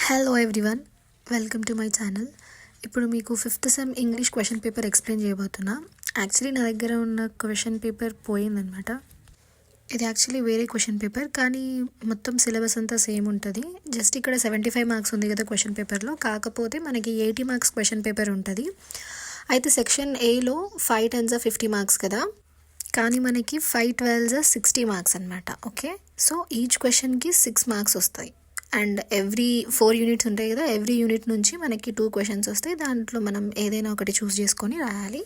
Hello everyone, welcome to my channel. ఇప్పుడు మీకు 5th sem English question paper explain చేయబోతున్నా. Actually నా దగ్గర ఉన్న క్వశ్చన్ పేపర్ పోయిందనమాట. ఇది యాక్చువల్లీ వేరే క్వశ్చన్ పేపర్, కానీ మొత్తం సిలబస్ అంతా సేమ్ ఉంటుంది. జస్ట్ ఇక్కడ 75 మార్క్స్ ఉంది కదా క్వశ్చన్ పేపర్లో, కాకపోతే మనకి 80 మార్క్స్ క్వశ్చన్ పేపర్ ఉంటుంది. అయితే సెక్షన్ ఏలో 5 10s 50 మార్క్స్ కదా, కానీ మనకి 5 12s 60 మార్క్స్ అనమాట. ఓకే, సో ఈచ్ క్వశ్చన్కి 6 మార్క్స్ వస్తాయి. అండ్ ఎవ్రీ 4 యూనిట్స్ ఉంటాయి కదా, ఎవ్రీ యూనిట్ నుంచి మనకి 2 క్వశ్చన్స్ వస్తాయి. దాంట్లో మనం ఏదైనా ఒకటి చూస్ చేసుకొని రాయాలి.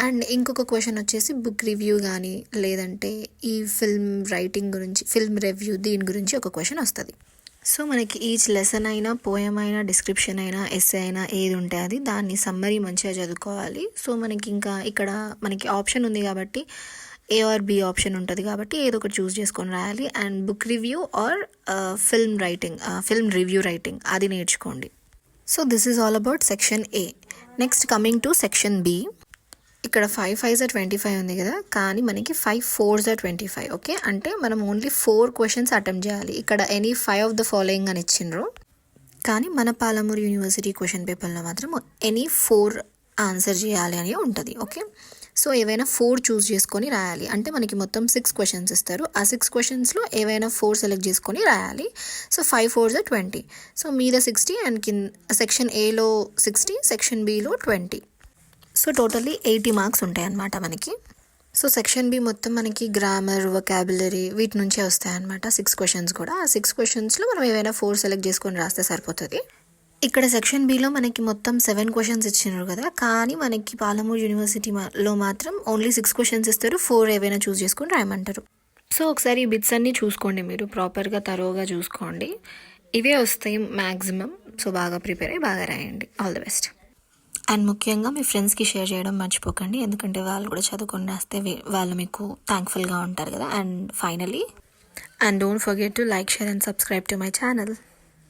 అండ్ ఇంకొక క్వశ్చన్ వచ్చేసి బుక్ రివ్యూ కానీ, లేదంటే ఈ ఫిల్మ్ రైటింగ్ గురించి, ఫిల్మ్ రివ్యూ, దీని గురించి ఒక క్వశ్చన్ వస్తుంది. సో మనకి ఈచ్ లెసన్ అయినా, పోయం అయినా, డిస్క్రిప్షన్ అయినా, ఎస్సే అయినా ఏది ఉంటే అది, దాన్ని సమ్మరీ మంచిగా చదువుకోవాలి. సో మనకి ఇంకా ఇక్కడ మనకి ఆప్షన్ ఉంది కాబట్టి, ఏ ఆర్ బి ఆప్షన్ ఉంటుంది కాబట్టి ఏదో ఒకటి చూస్ చేసుకొని రాయాలి. And book review or film review writing అది నేర్చుకోండి. So this is all about section A. Next coming to section B. ఇక్కడ 5 5s 25 ఉంది కదా, కానీ మనకి 5 4s 25. ఓకే, అంటే మనం ఓన్లీ 4 క్వశ్చన్స్ అటెంప్ట్ చేయాలి. ఇక్కడ ఎనీ 5 ఆఫ్ ద ఫాలోయింగ్ అని ఇచ్చిండ్రు, కానీ మన పాలమూరు యూనివర్సిటీ క్వశ్చన్ పేపర్లో మాత్రం ఎనీ 4 ఆన్సర్ చేయాలి అని ఉంటుంది. ఓకే, సో ఏవైనా 4 చూస్ చేసుకొని రాయాలి. అంటే మనకి మొత్తం 6 క్వశ్చన్స్ ఇస్తారు. ఆ 6 క్వశ్చన్స్లో ఏవైనా 4 సెలెక్ట్ చేసుకొని రాయాలి. So 5 4s 20. సో మీద 60 అండ్ సెక్షన్ ఏలో 60, section below 20. So totally 80 marks ఉంటాయి అన్నమాట మనకి. సో సెక్షన్ బి మొత్తం మనకి గ్రామర్, వొకాబులరీ వీటి నుంచే వస్తాయి అన్నమాట. 6 క్వశ్చన్స్ కూడా. ఆ 6 క్వశ్చన్స్లో మనం ఏవైనా 4 సెలెక్ట్ చేసుకొని రాస్తే సరిపోతుంది. ఇక్కడ సెక్షన్ బిలో మనకి మొత్తం 7 క్వశ్చన్స్ ఇచ్చినారు కదా, కానీ మనకి పాలమూరు యూనివర్సిటీలో మాత్రం ఓన్లీ 6 క్వశ్చన్స్ ఇస్తారు. 4 ఏవైనా చూస్ చేసుకొని రాయమంటారు. సో ఒకసారి ఈ బిట్స్ అన్నీ చూసుకోండి, మీరు ప్రాపర్గా తరోగా చూసుకోండి. ఇవే వస్తాయి మ్యాక్సిమం. సో బాగా ప్రిపేర్ అయ్యి బాగా రాయండి. All the best. అండ్ ముఖ్యంగా మీ ఫ్రెండ్స్కి షేర్ చేయడం మర్చిపోకండి, ఎందుకంటే వాళ్ళు కూడా చదువుకొని రాస్తే వాళ్ళు మీకు థ్యాంక్ఫుల్గా ఉంటారు కదా. And finally, and don't forget to like, share and subscribe to my channel.